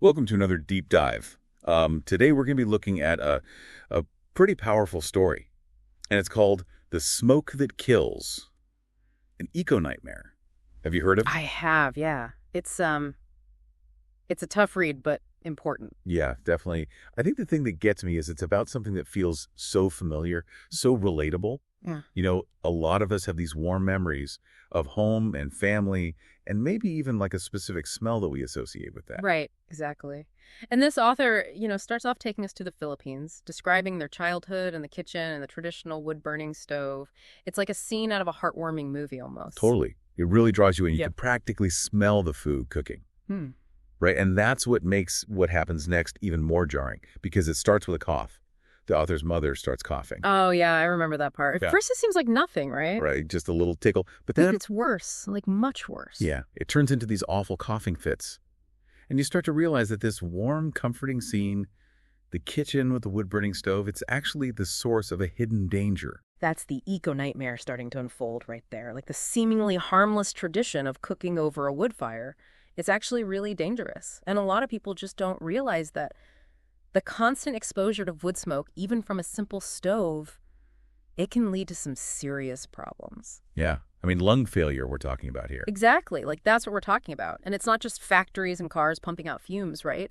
Welcome to another deep dive. Today we're going to be looking at a pretty powerful story, and it's called The Smoke That Kills, an eco-nightmare. Have you heard of it? I have, yeah. It's a tough read, but important. Yeah, definitely. I think the thing that gets me is it's about something that feels so familiar, so relatable. Yeah. You know, a lot of us have these warm memories of home and family, and maybe even like a specific smell that we associate with that. Right, exactly. And this author, starts off taking us to the Philippines, describing their childhood and the kitchen and the traditional wood-burning stove. It's like a scene out of a heartwarming movie almost. Totally. It really draws you in. You Yep. can practically smell the food cooking. Hmm. Right? And that's what makes what happens next even more jarring, because it starts with a cough. The author's mother starts coughing. Oh, yeah, I remember that part. Yeah. At first it seems like nothing, right? Right? Just a little tickle. But But then, it's worse, like much worse. yeah, it turns into these awful coughing fits. And you start to realize that this warm, comforting scene, the kitchen with the wood-burning stove, it's actually the source of a hidden danger. That's the eco-nightmare starting to unfold right there. Like the seemingly harmless tradition of cooking over a wood fire. It's actually really dangerous. And a lot of people just don't realize that the constant exposure to wood smoke, even from a simple stove, it can lead to some serious problems. Yeah. I mean, lung failure we're talking about here. Exactly. Like that's what we're talking about. And it's not just factories and cars pumping out fumes, right?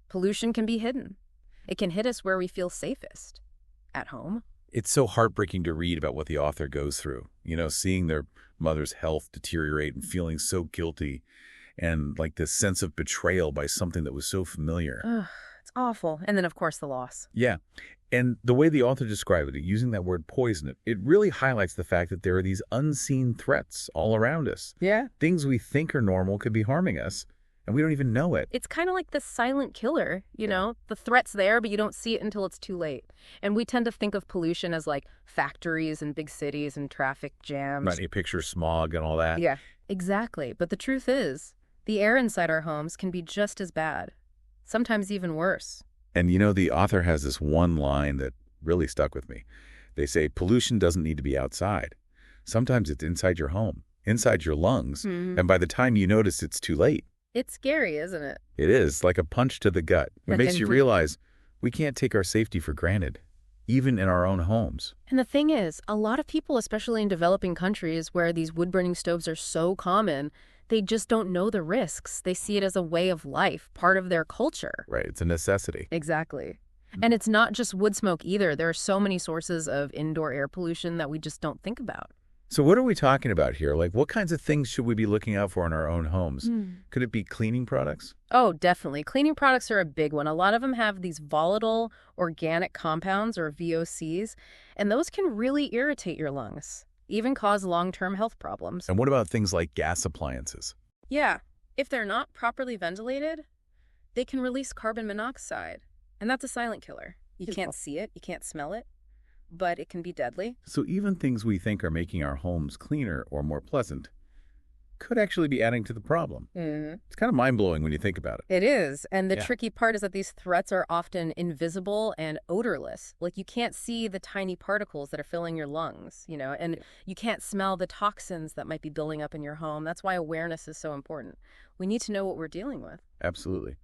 Pollution can be hidden. It can hit us where we feel safest. At home. It's so heartbreaking to read about what the author goes through. You know, seeing their mother's health deteriorate and feeling so guilty, and like this sense of betrayal by something that was so familiar. Ugh, it's awful. And then, of course, the loss. Yeah. And the way the author described it, using that word poison, it really highlights the fact that there are these unseen threats all around us. Yeah. Things we think are normal could be harming us, and we don't even know it. It's kind of like the silent killer, The threat's there, but you don't see it until it's too late. And we tend to think of pollution as like factories and big cities and traffic jams. Right, you picture smog and all that. Yeah, exactly. But the truth is, the air inside our homes can be just as bad, sometimes even worse. And you know, the author has this one line that really stuck with me. They say, pollution doesn't need to be outside. Sometimes it's inside your home, inside your lungs, and by the time you notice, it's too late. It's scary, isn't it? It is like a punch to the gut. It makes you realize we can't take our safety for granted, even in our own homes. And the thing is, a lot of people, especially in developing countries where these wood-burning stoves are so common, they just don't know the risks. They see it as a way of life, part of their culture. Right, it's a necessity. Exactly. And it's not just wood smoke either. There are so many sources of indoor air pollution that we just don't think about. So what are we talking about here? Like, what kinds of things should we be looking out for in our own homes? Could it be cleaning products? Oh, definitely. Cleaning products are a big one. A lot of them have these volatile organic compounds, or VOCs, and those can really irritate your lungs, even cause long-term health problems. And what about things like gas appliances? Yeah, if they're not properly ventilated, they can release carbon monoxide, and that's a silent killer. You can't see it, you can't smell it, but it can be deadly. So even things we think are making our homes cleaner or more pleasant could actually be adding to the problem. It's kind of mind-blowing when you think about it. It is. And the Yeah. tricky part is that these threats are often invisible and odorless. Like you can't see the tiny particles that are filling your lungs, and you can't smell the toxins that might be building up in your home. That's why awareness is so important. We need to know what we're dealing with. Absolutely.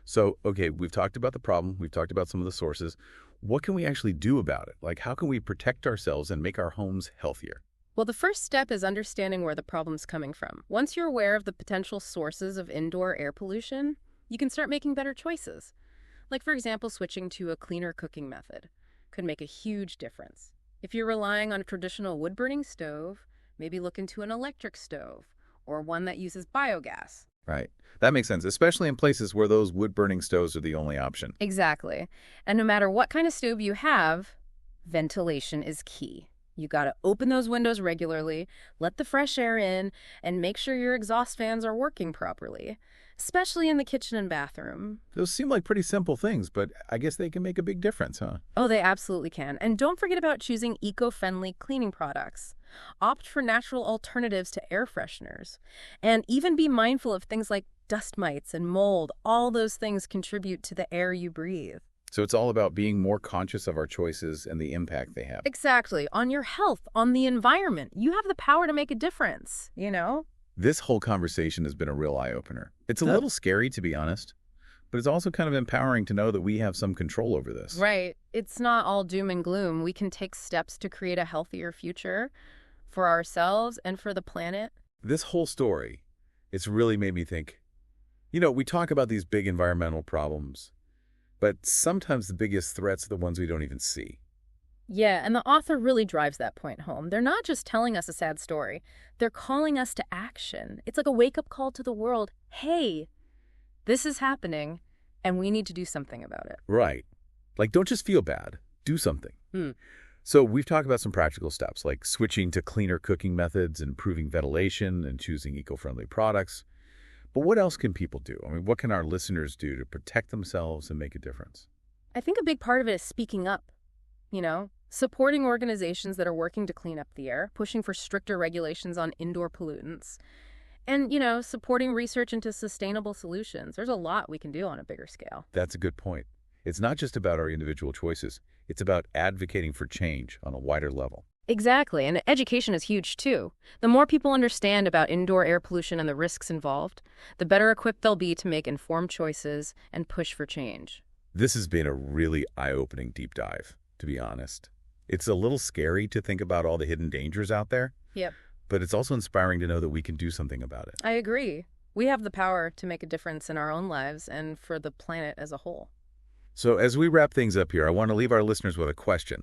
So, okay, we've talked about the problem. We've talked about some of the sources. What can we actually do about it? Like, how can we protect ourselves and make our homes healthier? Well, the first step is understanding where the problem's coming from. Once you're aware of the potential sources of indoor air pollution, you can start making better choices. Like, for example, switching to a cleaner cooking method could make a huge difference. If you're relying on a traditional wood-burning stove, maybe look into an electric stove or one that uses biogas. Right. That makes sense, especially in places where those wood-burning stoves are the only option. Exactly. And no matter what kind of stove you have, ventilation is key. You got to open those windows regularly, let the fresh air in, and make sure your exhaust fans are working properly, especially in the kitchen and bathroom. Those seem like pretty simple things, but I guess they can make a big difference, huh? Oh, they absolutely can. And don't forget about choosing eco-friendly cleaning products. Opt for natural alternatives to air fresheners. And even be mindful of things like dust mites and mold. All those things contribute to the air you breathe. So it's all about being more conscious of our choices and the impact they have. Exactly. On your health, on the environment. You have the power to make a difference. This whole conversation has been a real eye-opener. It's a little scary, to be honest, but it's also kind of empowering to know that we have some control over this. Right. It's not all doom and gloom. We can take steps to create a healthier future for ourselves and for the planet. This whole story, it's really made me think, we talk about these big environmental problems, but sometimes the biggest threats are the ones we don't even see. Yeah, and the author really drives that point home. They're not just telling us a sad story. They're calling us to action. It's like a wake-up call to the world. Hey, this is happening, and we need to do something about it. Right. Like, don't just feel bad. Do something. Hmm. So we've talked about some practical steps, like switching to cleaner cooking methods, improving ventilation, and choosing eco-friendly products. But what else can people do? I mean, what can our listeners do to protect themselves and make a difference? I think a big part of it is speaking up, supporting organizations that are working to clean up the air, pushing for stricter regulations on indoor pollutants, and, supporting research into sustainable solutions. There's a lot we can do on a bigger scale. That's a good point. It's not just about our individual choices. It's about advocating for change on a wider level. Exactly, and education is huge, too. The more people understand about indoor air pollution and the risks involved, the better equipped they'll be to make informed choices and push for change. This has been a really eye-opening deep dive, to be honest. It's a little scary to think about all the hidden dangers out there. Yep. But it's also inspiring to know that we can do something about it. I agree. We have the power to make a difference in our own lives and for the planet as a whole. So as we wrap things up here, I want to leave our listeners with a question.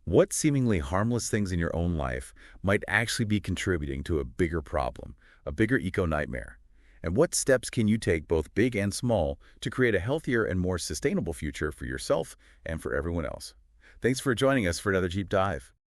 What seemingly harmless things in your own life might actually be contributing to a bigger problem, a bigger eco-nightmare? And what steps can you take, both big and small, to create a healthier and more sustainable future for yourself and for everyone else? Thanks for joining us for another Deep Dive.